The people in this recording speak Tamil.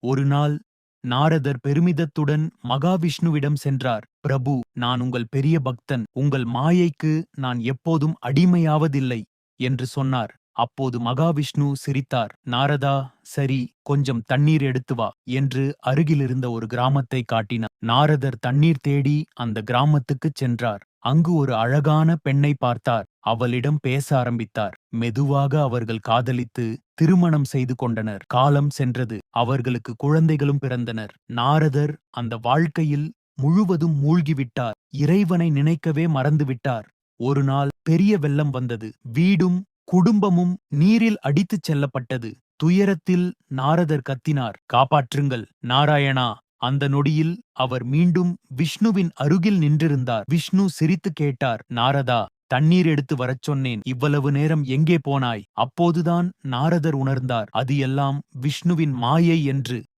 ஒரு நாள் நாரதர் பெருமிதத்துடன் மகாவிஷ்ணுவிடம் சென்றார். பிரபு, நான் உங்கள் பெரிய பக்தன். உங்கள் மாயைக்கு நான் எப்போதும் அடிமையாவதில்லை என்று சொன்னார். அப்போது மகாவிஷ்ணு சிரித்தார். நாரதா, சரி, கொஞ்சம் தண்ணீர் எடுத்து வா என்று அருகிலிருந்த ஒரு கிராமத்தை காட்டினார். நாரதர் தண்ணீர் தேடி அந்த கிராமத்துக்குச் சென்றார். அங்கு ஒரு அழகான பெண்ணை பார்த்தார். அவளிடம் பேச ஆரம்பித்தார். மெதுவாக அவர்கள் காதலித்து திருமணம் செய்து கொண்டனர். காலம் சென்றது. அவர்களுக்கு குழந்தைகளும் பிறந்தனர். நாரதர் அந்த வாழ்க்கையில் முழுவதும் மூழ்கிவிட்டார். இறைவனை நினைக்கவே மறந்துவிட்டார். ஒரு நாள் பெரிய வெள்ளம் வந்தது. வீடும் குடும்பமும் நீரில் அடித்துச் செல்லப்பட்டது. துயரத்தில் நாரதர் கத்தினார், காப்பாற்றுங்கள் நாராயணா! அந்த நொடியில் அவர் மீண்டும் விஷ்ணுவின் அருகில் நின்றிருந்தார். விஷ்ணு சிரித்து கேட்டார், நாரதா, தண்ணீர் எடுத்து வரச் சொன்னேன், இவ்வளவு நேரம் எங்கே போனாய்? அப்போதுதான் நாரதர் உணர்ந்தார், அது எல்லாம் விஷ்ணுவின் மாயை என்று.